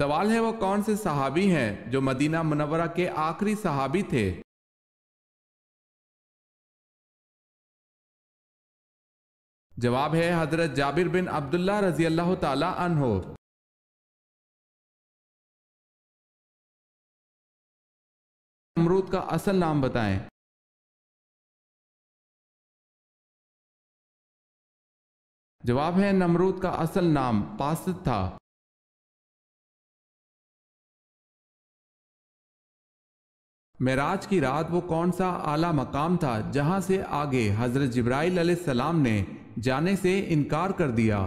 سوال ہے وہ کون سے صحابی ہیں جو مدینہ منورہ کے آخری صحابی تھے؟ جواب ہے حضرت جابر بن عبداللہ رضی اللہ تعالی عنہ۔ نمرود کا اصل نام بتائیں۔ جواب ہے نمرود کا اصل نام قاسد تھا۔ معراج کی رات وہ کون سا اعلیٰ مقام تھا جہاں سے آگے حضرت جبرائیل علیہ السلام نے جانے سے انکار کر دیا؟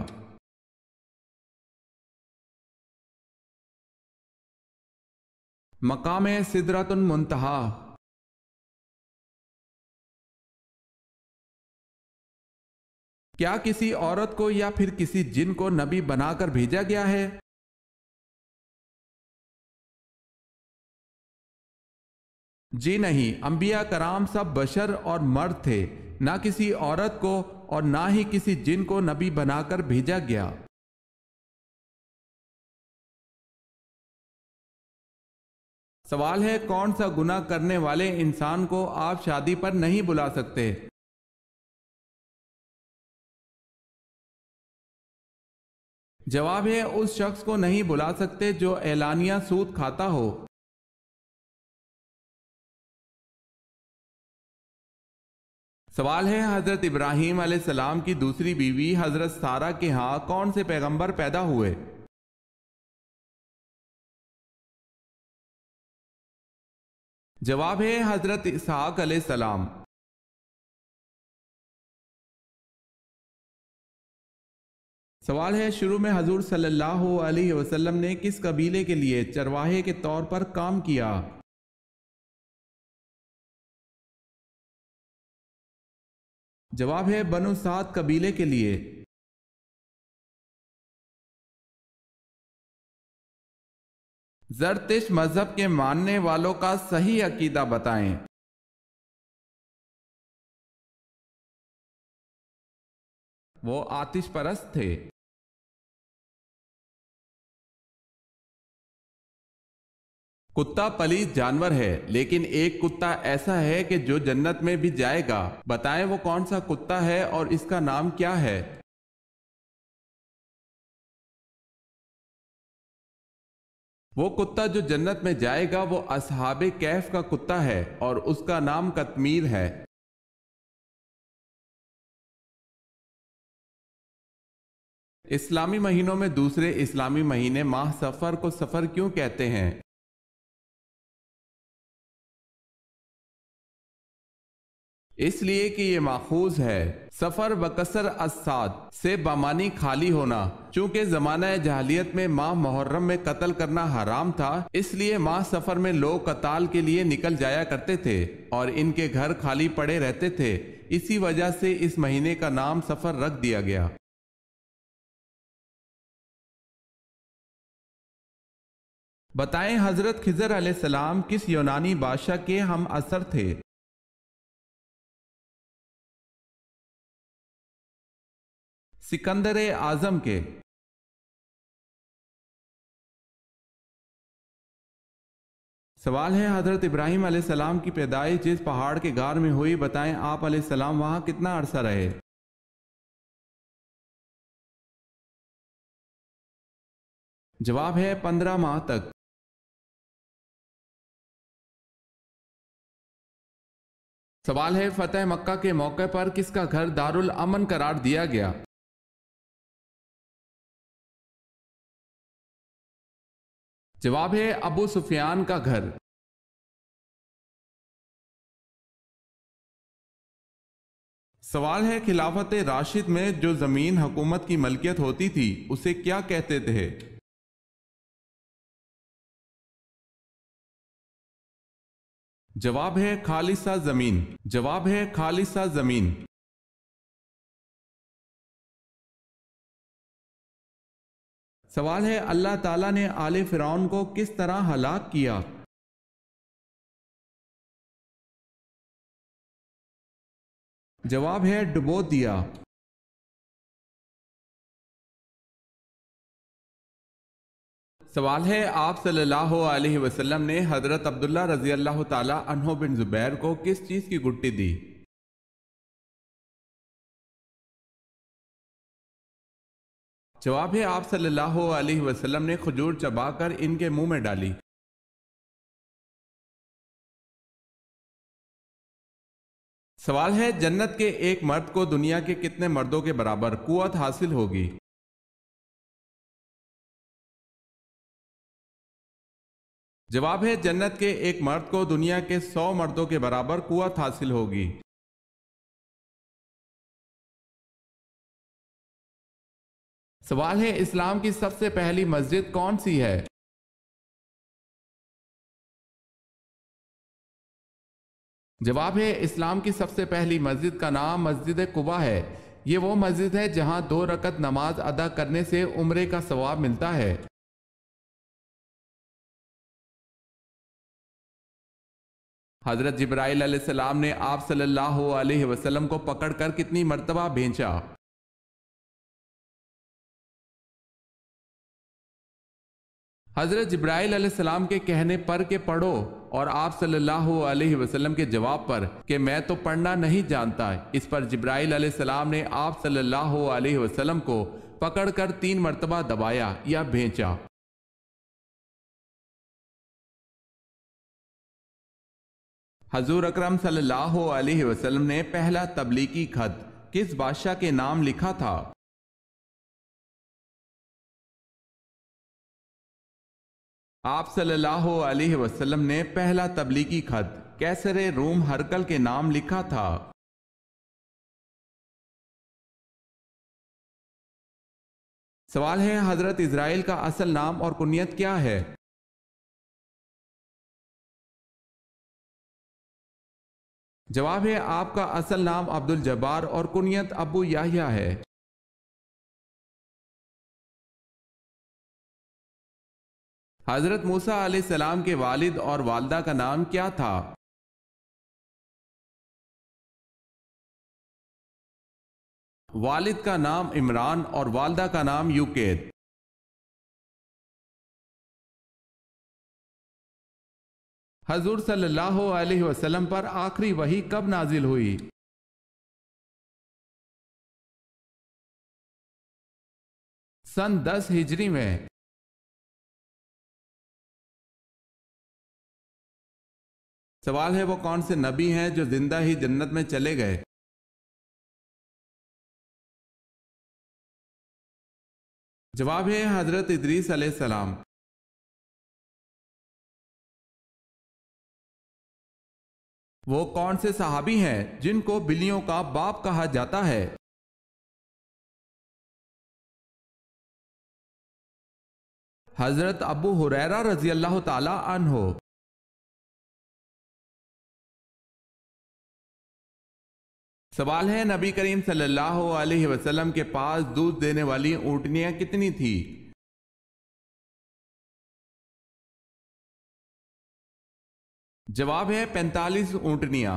مقام سدرۃ المنتہا۔ کیا کسی عورت کو یا پھر کسی جن کو نبی بنا کر بھیجا گیا ہے؟ جی نہیں، انبیاء کرام سب بشر اور مرد تھے، نہ کسی عورت کو اور نہ ہی کسی جن کو نبی بنا کر بھیجا گیا۔ سوال ہے کون سا گناہ کرنے والے انسان کو آپ شادی پر نہیں بلا سکتے؟ جواب ہے اس شخص کو نہیں بلا سکتے جو اعلانیہ سود کھاتا ہو۔ سوال ہے حضرت ابراہیم علیہ السلام کی دوسری بیوی حضرت سارہ کے ہاں کون سے پیغمبر پیدا ہوئے؟ جواب ہے حضرت اسحاق علیہ السلام۔ سوال ہے شروع میں حضور صلی اللہ علیہ وسلم نے کس قبیلے کے لیے چرواہے کے طور پر کام کیا؟ جواب ہے بنو سعد قبیلے کے لیے۔ زرتشت مذہب کے ماننے والوں کا صحیح عقیدہ بتائیں۔ وہ آتش پرست تھے۔ کتا پلیز جانور ہے، لیکن ایک کتا ایسا ہے کہ جو جنت میں بھی جائے گا، بتائیں وہ کون سا کتا ہے اور اس کا نام کیا ہے؟ وہ کتا جو جنت میں جائے گا وہ اصحاب کہف کا کتا ہے اور اس کا نام قطمیر ہے۔ اسلامی مہینوں میں دوسرے اسلامی مہینے ماہ سفر کو سفر کیوں کہتے ہیں؟ اس لیے کہ یہ ماخوذ ہے سفر بکسر الصاد سے بامانی خالی ہونا۔ چونکہ زمانہ جاہلیت میں ماہ محرم میں قتل کرنا حرام تھا، اس لیے ماہ سفر میں لوگ قتال کے لیے نکل جایا کرتے تھے اور ان کے گھر خالی پڑے رہتے تھے، اسی وجہ سے اس مہینے کا نام سفر رکھ دیا گیا۔ بتائیں حضرت خضر علیہ السلام کس یونانی بادشاہ کے ہم عصر تھے؟ سکندر اعظم کے۔ سوال ہے حضرت ابراہیم علیہ السلام کی پیدائش جس پہاڑ کے غار میں ہوئی، بتائیں آپ علیہ السلام وہاں کتنا عرصہ رہے؟ جواب ہے 15 ماہ تک۔ سوال ہے فتح مکہ کے موقع پر کس کا گھر دارالامن قرار دیا گیا؟ جواب ہے ابو سفیان کا گھر۔ سوال ہے خلافت راشد میں جو زمین حکومت کی ملکیت ہوتی تھی اسے کیا کہتے تھے؟ جواب ہے خالصہ زمین۔ جواب ہے خالصہ زمین۔ سوال ہے اللہ تعالیٰ نے آل فرعون کو کس طرح ہلاک کیا؟ جواب ہے ڈبو دیا۔ سوال ہے، آپ صلی اللہ علیہ وسلم نے حضرت عبداللہ رضی اللہ تعالی عنہ بن زبیر کو کس چیز کی گٹی دی؟ جواب ہے، آپ صلی اللہ علیہ وسلم نے کھجور چبا کر ان کے منہ میں ڈالی۔ سوال ہے، جنت کے ایک مرد کو دنیا کے کتنے مردوں کے برابر قوت حاصل ہوگی؟ جواب ہے، جنت کے ایک مرد کو دنیا کے 100 مردوں کے برابر قوت حاصل ہوگی۔ سوال ہے، اسلام کی سب سے پہلی مسجد کون سی ہے؟ جواب ہے، اسلام کی سب سے پہلی مسجد کا نام مسجد قباء ہے۔ یہ وہ مسجد ہے جہاں 2 رکعت نماز ادا کرنے سے عمرے کا ثواب ملتا ہے۔ حضرت جبرائیل علیہ السلام نے آپ صلی اللہ علیہ وسلم کو پکڑ کر کتنی مرتبہ بھیجا؟ حضرت جبرائیل علیہ السلام کے کہنے پر کہ پڑھو، اور آپ صلی اللہ علیہ وسلم کے جواب پر کہ میں تو پڑھنا نہیں جانتا، اس پر جبرائیل علیہ السلام نے آپ صلی اللہ علیہ وسلم کو پکڑ کر 3 مرتبہ دبایا یا بھیجا۔ حضور اکرم صلی اللہ علیہ وسلم نے پہلا تبلیغی خط کس بادشاہ کے نام لکھا تھا؟ آپ صلی اللہ علیہ وسلم نے پہلا تبلیغی خط کیسر روم ہرقل کے نام لکھا تھا۔ سوال ہے، حضرت اسرائیل کا اصل نام اور کنیت کیا ہے؟ جواب ہے، آپ کا اصل نام عبد الجبار اور کنیت ابو یحییٰ ہے۔ حضرت موسیٰ علیہ السلام کے والد اور والدہ کا نام کیا تھا؟ والد کا نام عمران اور والدہ کا نام یوکید۔ حضور صلی اللہ علیہ وسلم پر آخری وحی کب نازل ہوئی؟ سن 10 ہجری میں۔ سوال ہے، وہ کون سے نبی ہیں جو زندہ ہی جنت میں چلے گئے؟ جواب ہے، حضرت ادریس علیہ السلام۔ وہ کون سے صحابی ہیں جن کو بلیوں کا باپ کہا جاتا ہے؟ حضرت ابو ہریرہ رضی اللہ تعالی عنہ۔ سوال ہے، نبی کریم صلی اللہ علیہ وسلم کے پاس دودھ دینے والی اونٹنیاں کتنی تھی؟ جواب ہے، 45 اونٹنیاں۔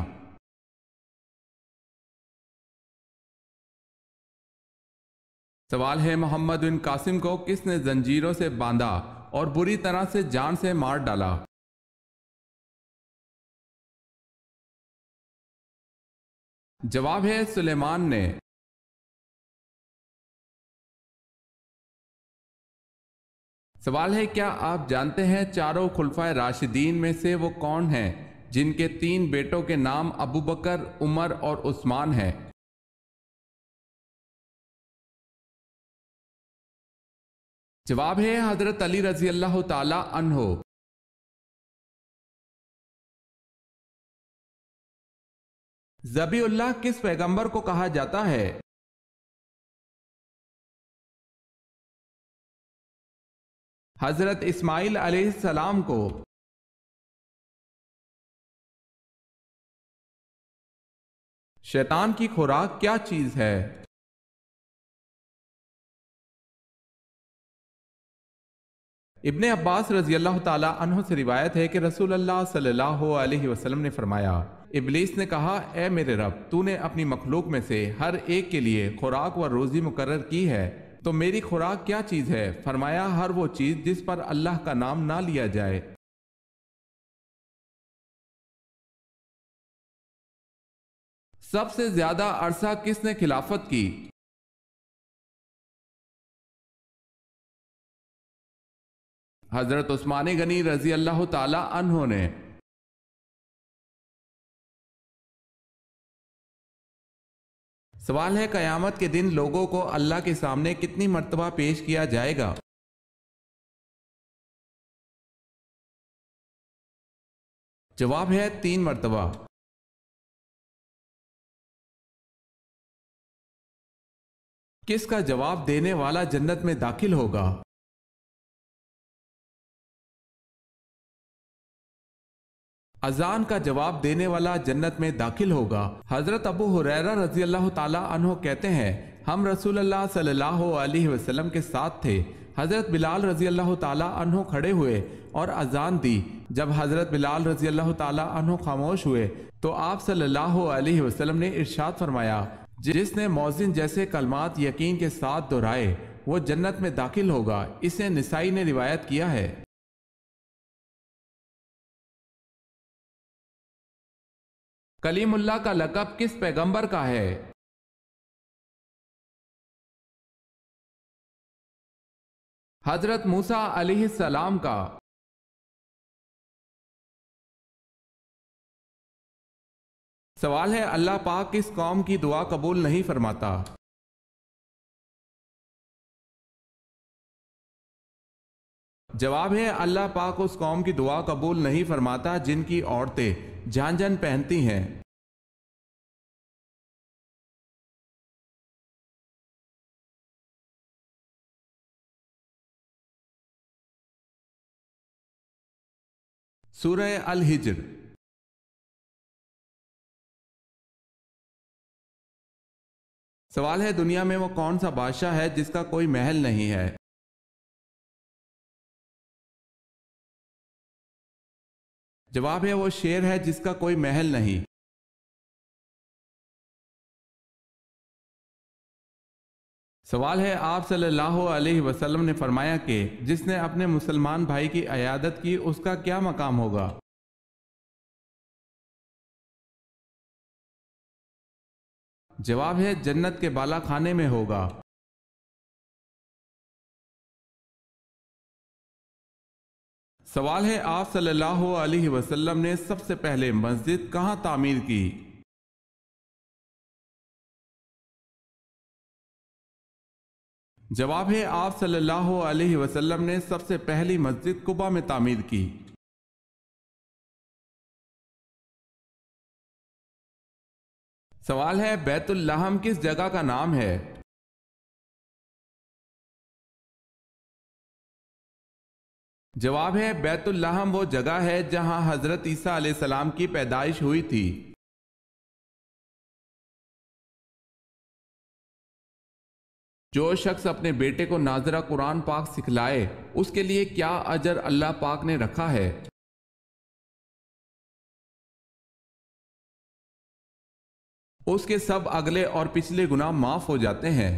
سوال ہے، محمد بن قاسم کو کس نے زنجیروں سے باندھا اور بری طرح سے جان سے مار ڈالا؟ جواب ہے، سلیمان نے۔ سوال ہے، کیا آپ جانتے ہیں چاروں خلفائے راشدین میں سے وہ کون ہیں جن کے 3 بیٹوں کے نام ابو بکر، عمر اور عثمان ہیں؟ جواب ہے، حضرت علی رضی اللہ تعالی عنہ۔ ذبیح اللہ کس پیغمبر کو کہا جاتا ہے؟ حضرت اسماعیل علیہ السلام کو۔ شیطان کی خوراک کیا چیز ہے؟ ابن عباس رضی اللہ تعالی عنہ سے روایت ہے کہ رسول اللہ صلی اللہ علیہ وسلم نے فرمایا، ابلیس نے کہا، اے میرے رب، تو نے اپنی مخلوق میں سے ہر ایک کے لیے خوراک و روزی مقرر کی ہے، تو میری خوراک کیا چیز ہے؟ فرمایا ہر وہ چیز جس پر اللہ کا نام نہ لیا جائے۔ سب سے زیادہ عرصہ کس نے خلافت کی؟ حضرت عثمان غنی رضی اللہ تعالی عنہ نے۔ سوال ہے قیامت کے دن لوگوں کو اللہ کے سامنے کتنی مرتبہ پیش کیا جائے گا؟ جواب ہے 3 مرتبہ۔ کس کا جواب دینے والا جنت میں داخل ہوگا؟ اذان کا جواب دینے والا جنت میں داخل ہوگا۔ حضرت ابو ہریرہ رضی اللہ تعالی عنہ کہتے ہیں ہم رسول اللہ صلی اللہ علیہ وسلم کے ساتھ تھے۔ حضرت بلال رضی اللہ تعالی عنہ کھڑے ہوئے اور اذان دی۔ جب حضرت بلال رضی اللہ تعالی عنہ خاموش ہوئے تو آپ صلی اللہ علیہ وسلم نے ارشاد فرمایا جس نے مؤذن جیسے کلمات یقین کے ساتھ دہرائے وہ جنت میں داخل ہوگا۔ اسے نسائی نے روایت کیا ہے۔ کلیم اللہ کا لقب کس پیغمبر کا ہے؟ حضرت موسیٰ علیہ السلام کا۔ سوال ہے اللہ پاک کس قوم کی دعا قبول نہیں فرماتا؟ جواب ہے اللہ پاک اس قوم کی دعا قبول نہیں فرماتا جن کی عورتیں جھانجھن پہنتی ہیں۔ سورہ الحجر۔ سوال ہے دنیا میں وہ کون سا بادشاہ ہے جس کا کوئی محل نہیں ہے؟ جواب ہے وہ شیر ہے جس کا کوئی محل نہیں۔ سوال ہے آپ صلی اللہ علیہ وسلم نے فرمایا کہ جس نے اپنے مسلمان بھائی کی عیادت کی اس کا کیا مقام ہوگا؟ جواب ہے جنت کے بالا خانے میں ہوگا۔ سوال ہے آپ صلی اللہ علیہ وسلم نے سب سے پہلے مسجد کہاں تعمیر کی؟ جواب ہے آپ صلی اللہ علیہ وسلم نے سب سے پہلی مسجد قباء میں تعمیر کی۔ سوال ہے بیت اللحم کس جگہ کا نام ہے؟ جواب ہے بیت اللحم وہ جگہ ہے جہاں حضرت عیسیٰ علیہ السلام کی پیدائش ہوئی تھی۔ جو شخص اپنے بیٹے کو ناظرہ قرآن پاک سکھلائے اس کے لیے کیا اجر اللہ پاک نے رکھا ہے؟ اس کے سب اگلے اور پچھلے گناہ معاف ہو جاتے ہیں۔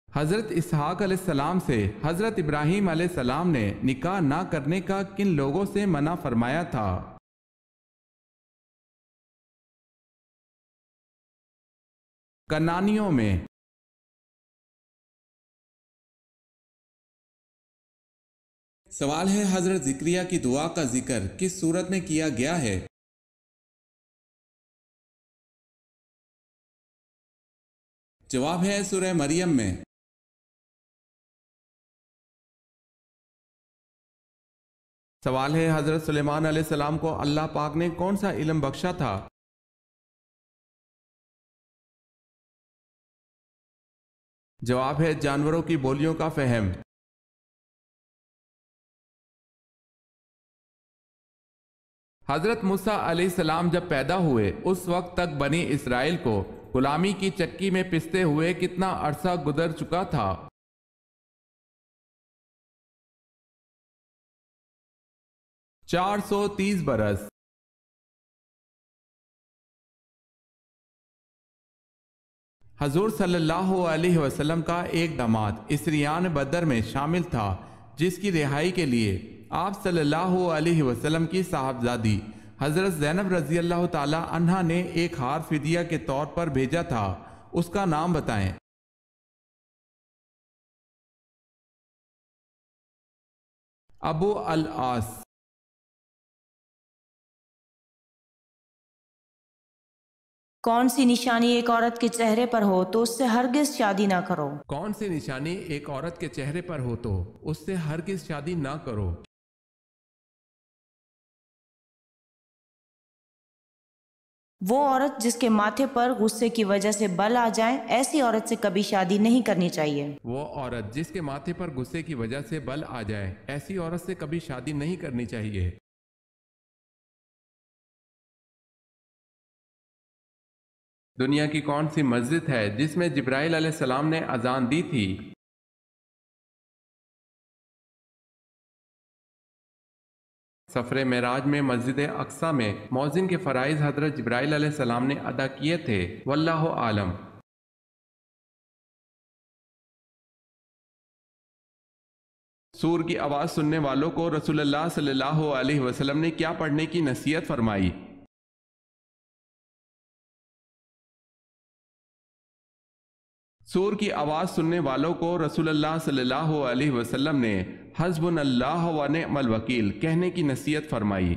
حضرت اسحاق علیہ السلام سے حضرت ابراہیم علیہ السلام نے نکاح نہ کرنے کا کن لوگوں سے منع فرمایا تھا؟ کنانیوں میں۔ سوال ہے حضرت زکریا کی دعا کا ذکر کس صورت میں کیا گیا ہے؟ جواب ہے سورہ مریم میں۔ سوال ہے حضرت سلیمان علیہ السلام کو اللہ پاک نے کون سا علم بخشا تھا؟ جواب ہے جانوروں کی بولیوں کا فہم۔ حضرت موسیٰ علیہ السلام جب پیدا ہوئے اس وقت تک بنی اسرائیل کو غلامی کی چکی میں پستے ہوئے کتنا عرصہ گزر چکا تھا؟ 430 برس۔ حضور صلی اللہ علیہ وسلم کا ایک داماد اسریان بدر میں شامل تھا، جس کی رہائی کے لیے آپ صلی اللہ علیہ وسلم کی صاحبزادی حضرت زینب رضی اللہ تعالی عنہا نے ایک ہار فدیہ کے طور پر بھیجا تھا، اس کا نام بتائیں۔ ابو العاص۔ کون سی نشانی ایک عورت کے چہرے پر ہو تو اس سے ہرگز شادی نہ کرو؟ کون سی نشانی ایک عورت کے چہرے پر ہو تو اس سے ہرگز شادی نہ کرو؟ وہ عورت جس کے ماتھے پر غصے کی وجہ سے بل آ جائیں، ایسی عورت سے کبھی شادی نہیں کرنی چاہیے۔ وہ عورت جس کے ماتھے پر غصے کی وجہ سے بل آ جائے، ایسی عورت سے کبھی شادی نہیں کرنی چاہیے۔ دنیا کی کون سی مسجد ہے جس میں جبرائیل علیہ السلام نے اذان دی تھی؟ سفر معراج میں مسجد اقصی میں مؤذن کے فرائض حضرت جبرائیل علیہ السلام نے ادا کیے تھے، واللہ عالم۔ سور کی آواز سننے والوں کو رسول اللہ صلی اللہ علیہ وسلم نے کیا پڑھنے کی نصیحت فرمائی؟ سور کی آواز سننے والوں کو رسول اللہ صلی اللہ علیہ وسلم نے حسبنا اللہ و نعم الوکیل کہنے کی نصیحت فرمائی۔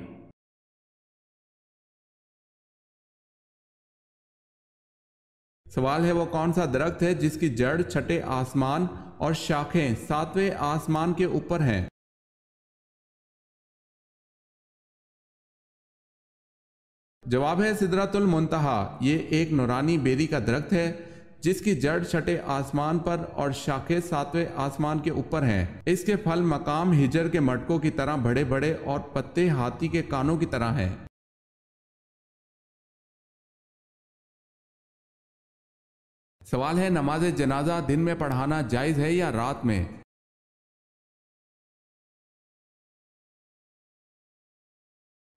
سوال ہے وہ کون سا درخت ہے جس کی جڑ چھٹے آسمان اور شاخیں ساتویں آسمان کے اوپر ہیں؟ جواب ہے سدرۃ المنتہا۔ یہ ایک نورانی بیری کا درخت ہے جس کی جڑ چھٹے آسمان پر اور شاخیں ساتویں آسمان کے اوپر ہیں۔ اس کے پھل مقام ہجر کے مٹکوں کی طرح بڑے بڑے اور پتے ہاتھی کے کانوں کی طرح ہیں۔ سوال ہے نماز جنازہ دن میں پڑھانا جائز ہے یا رات میں؟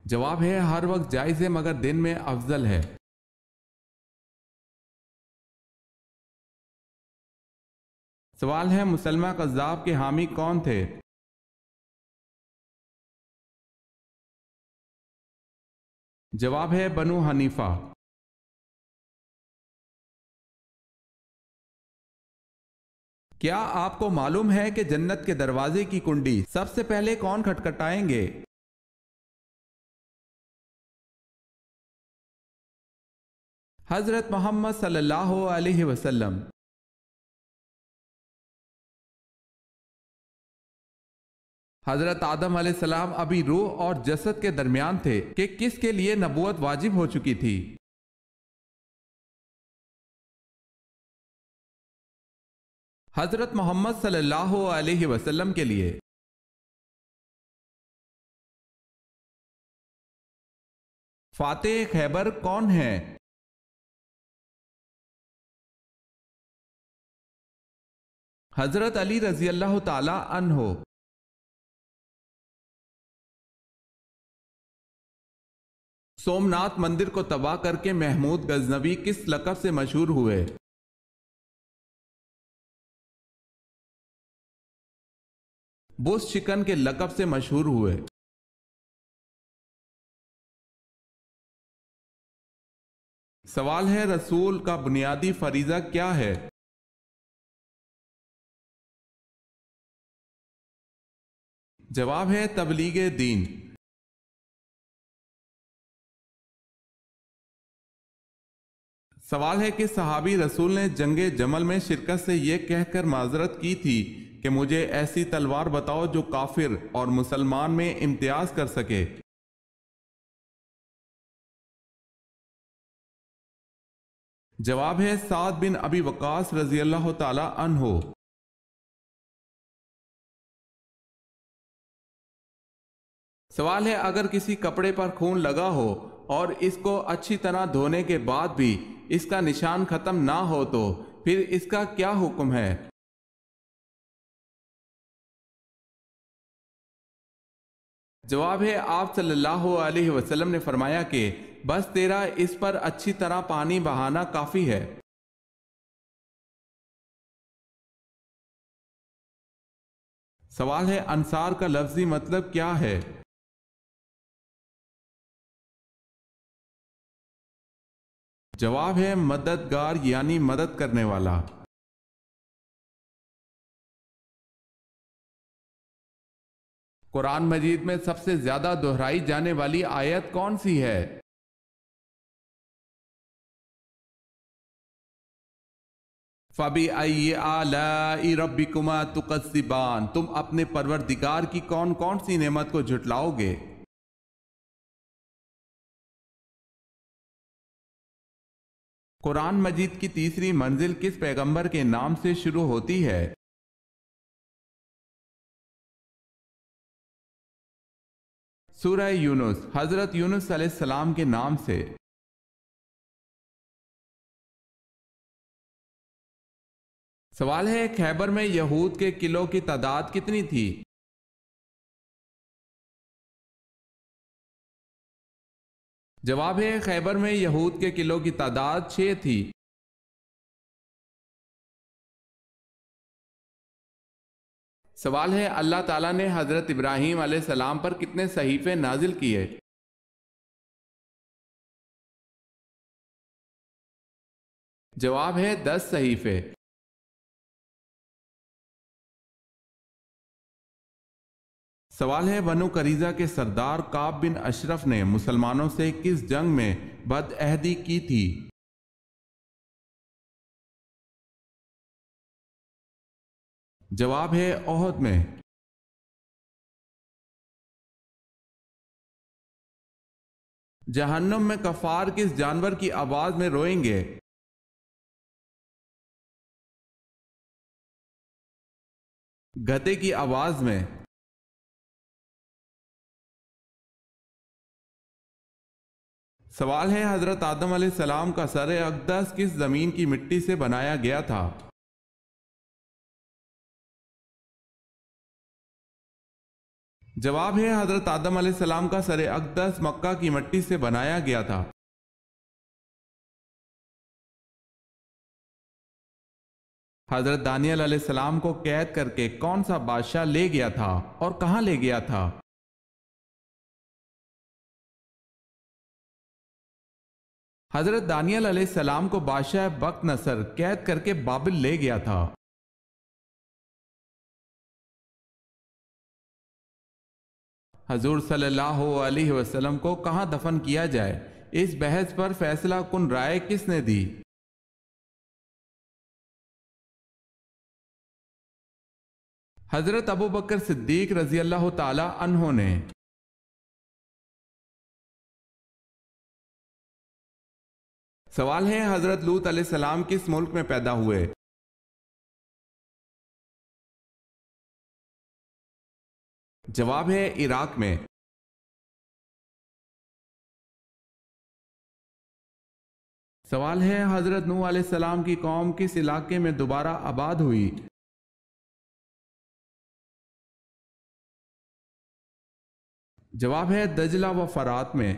جواب ہے ہر وقت جائز ہے مگر دن میں افضل ہے۔ سوال ہے مسلمہ قذاب کے حامی کون تھے؟ جواب ہے بنو حنیفہ۔ کیا آپ کو معلوم ہے کہ جنت کے دروازے کی کنڈی سب سے پہلے کون کھٹکھٹائیں گے؟ حضرت محمد صلی اللہ علیہ وسلم۔ حضرت آدم علیہ السلام ابھی روح اور جسد کے درمیان تھے کہ کس کے لیے نبوت واجب ہو چکی تھی؟ حضرت محمد صلی اللہ علیہ وسلم کے لیے۔ فاتح خیبر کون ہے؟ حضرت علی رضی اللہ تعالی عنہ۔ سومناتھ مندر کو تباہ کر کے محمود غزنوی کس لقب سے مشہور ہوئے؟ بس شکن کے لقب سے مشہور ہوئے۔ سوال ہے رسول کا بنیادی فریضہ کیا ہے؟ جواب ہے تبلیغ دین۔ سوال ہے کہ صحابی رسول نے جنگ جمل میں شرکت سے یہ کہہ کر معذرت کی تھی کہ مجھے ایسی تلوار بتاؤ جو کافر اور مسلمان میں امتیاز کر سکے۔ جواب ہے سعد بن ابی وقاص رضی اللہ تعالی عنہ۔ سوال ہے اگر کسی کپڑے پر خون لگا ہو اور اس کو اچھی طرح دھونے کے بعد بھی اس کا نشان ختم نہ ہو تو پھر اس کا کیا حکم ہے؟ جواب ہے آپ صلی اللہ علیہ وسلم نے فرمایا کہ بس تیرا اس پر اچھی طرح پانی بہانا کافی ہے۔ سوال ہے انصار کا لفظی مطلب کیا ہے؟ جواب ہے مددگار یعنی مدد کرنے والا۔ قرآن مجید میں سب سے زیادہ دہرائی جانے والی آیت کون سی ہے؟ فَبِأَيِّ آلَاءِ رَبِّكُمَا تُكَذِّبَانِ، تم اپنے پروردگار کی کون کون سی نعمت کو جھٹلاؤ گے؟ قرآن مجید کی تیسری منزل کس پیغمبر کے نام سے شروع ہوتی ہے؟ سورہ یونس، حضرت یونس علیہ السلام کے نام سے۔ سوال ہے خیبر میں یہود کے قلعوں کی تعداد کتنی تھی؟ جواب ہے خیبر میں یہود کے قلعوں کی تعداد 6 تھی۔ سوال ہے اللہ تعالیٰ نے حضرت ابراہیم علیہ السلام پر کتنے صحیفے نازل کیے؟ جواب ہے 10 صحیفے۔ سوال ہے بنو قریظہ کے سردار کعب بن اشرف نے مسلمانوں سے کس جنگ میں بد عہدی کی تھی؟ جواب ہے احد میں۔ جہنم میں کفار کس جانور کی آواز میں روئیں گے؟ گدھے کی آواز میں۔ سوال ہے حضرت آدم علیہ السلام کا سر اقدس کس زمین کی مٹی سے بنایا گیا تھا؟ جواب ہے حضرت آدم علیہ السلام کا سر اقدس مکہ کی مٹی سے بنایا گیا تھا۔ حضرت دانیال علیہ السلام کو قید کر کے کون سا بادشاہ لے گیا تھا اور کہاں لے گیا تھا؟ حضرت دانیال علیہ السلام کو بادشاہ بخت نصر قید کر کے بابل لے گیا تھا۔ حضور صلی اللہ علیہ وسلم کو کہاں دفن کیا جائے، اس بحث پر فیصلہ کن رائے کس نے دی؟ حضرت ابو بکر صدیق رضی اللہ تعالی عنہ نے۔ سوال ہے حضرت لوط علیہ السلام کس ملک میں پیدا ہوئے؟ جواب ہے عراق میں۔ سوال ہے حضرت نوح علیہ السلام کی قوم کس علاقے میں دوبارہ آباد ہوئی؟ جواب ہے دجلہ و فرات میں۔